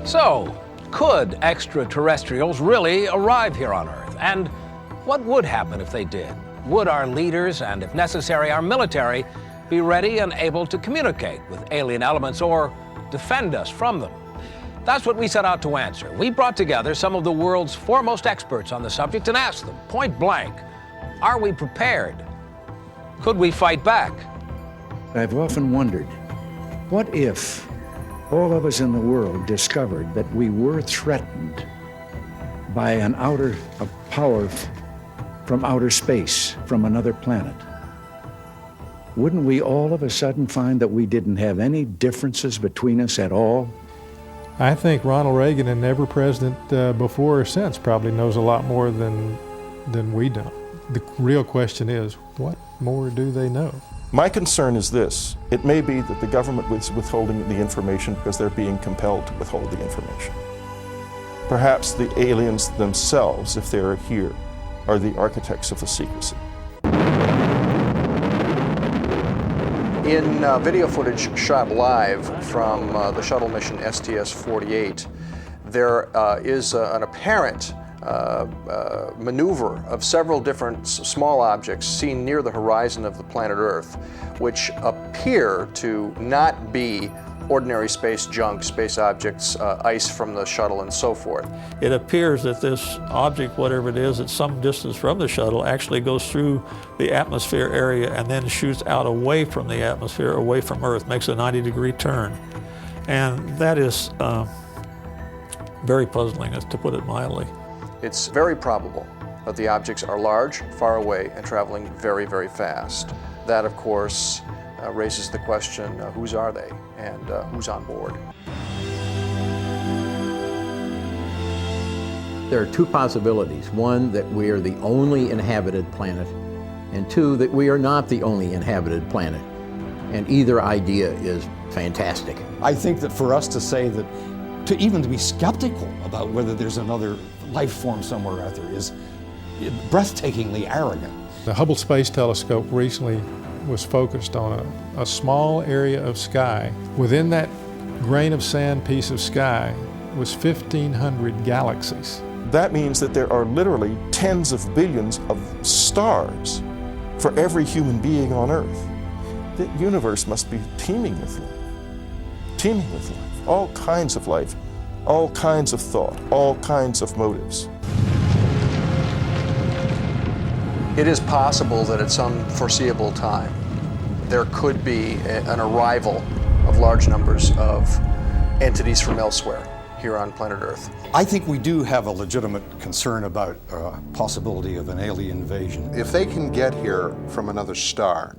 So, could extraterrestrials really arrive here on Earth? And what would happen if they did? Would our leaders, and if necessary, our military, be ready and able to communicate with alien elements or defend us from them? That's what we set out to answer. We brought together some of the world's foremost experts on the subject and asked them, point blank, are we prepared? Could we fight back? I've often wondered, what if all of us in the world discovered that we were threatened by a power from outer space, from another planet? Wouldn't we all of a sudden find that we didn't have any differences between us at all? I think Ronald Reagan and every president before or since probably knows a lot more than we do. The real question is, what more do they know? My concern is this. It may be that the government is withholding the information because they're being compelled to withhold the information. Perhaps the aliens themselves, if they are here, are the architects of the secrecy. In video footage shot live from the shuttle mission STS-48, there is an apparent maneuver of several different small objects seen near the horizon of the planet Earth, which appear to not be ordinary space junk, space objects, ice from the shuttle and so forth. It appears that this object, whatever it is, at some distance from the shuttle, actually goes through the atmosphere area and then shoots out away from the atmosphere, away from Earth, makes a 90-degree turn. And that is very puzzling, to put it mildly. It's very probable that the objects are large, far away, and traveling very, very fast. That, of course, raises the question, whose are they and who's on board? There are two possibilities. One, that we are the only inhabited planet, and two, that we are not the only inhabited planet. And either idea is fantastic. I think that for us to say that, to be skeptical about whether there's another life form somewhere out there is breathtakingly arrogant. The Hubble Space Telescope recently was focused on a small area of sky. Within that grain of sand piece of sky was 1,500 galaxies. That means that there are literally tens of billions of stars for every human being on Earth. The universe must be teeming with life. Teeming with life. All kinds of life, all kinds of thought, all kinds of motives. It is possible that at some foreseeable time there could be an arrival of large numbers of entities from elsewhere here on planet Earth. I think we do have a legitimate concern about possibility of an alien invasion. If they can get here from another star,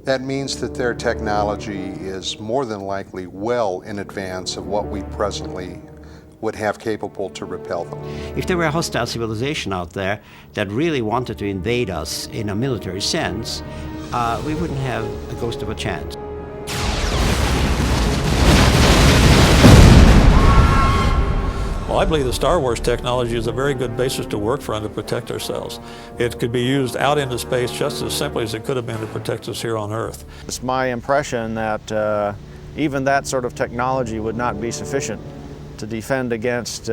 that means that their technology is more than likely well in advance of what we presently would have capable to repel them. If there were a hostile civilization out there that really wanted to invade us in a military sense, we wouldn't have a ghost of a chance. Well, I believe the Star Wars technology is a very good basis to work from to protect ourselves. It could be used out into space just as simply as it could have been to protect us here on Earth. It's my impression that even that sort of technology would not be sufficient to defend against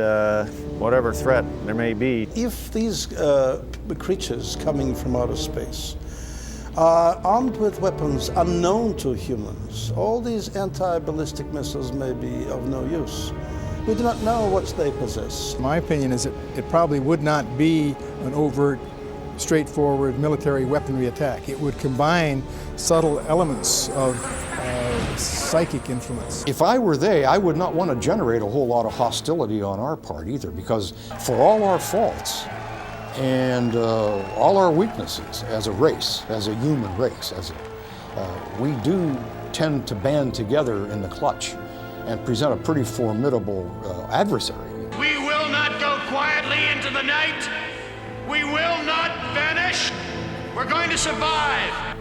whatever threat there may be. If these creatures coming from outer space are armed with weapons unknown to humans, all these anti-ballistic missiles may be of no use. We do not know what they possess. My opinion is that it probably would not be an overt, straightforward military weaponry attack. It would combine subtle elements of psychic influence. If I were they, I would not want to generate a whole lot of hostility on our part either, because for all our faults and all our weaknesses as a race, as a human race, we do tend to band together in the clutch and present a pretty formidable adversary. We will not go quietly into the night. We will not vanish. We're going to survive.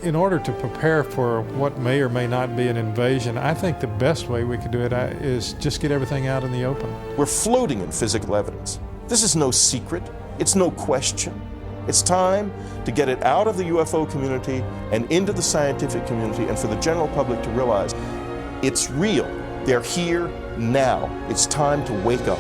In order to prepare for what may or may not be an invasion, I think the best way we could do it is just get everything out in the open. We're floating in physical evidence. This is no secret. It's no question. It's time to get it out of the UFO community and into the scientific community, and for the general public to realize it's real. They're here now. It's time to wake up.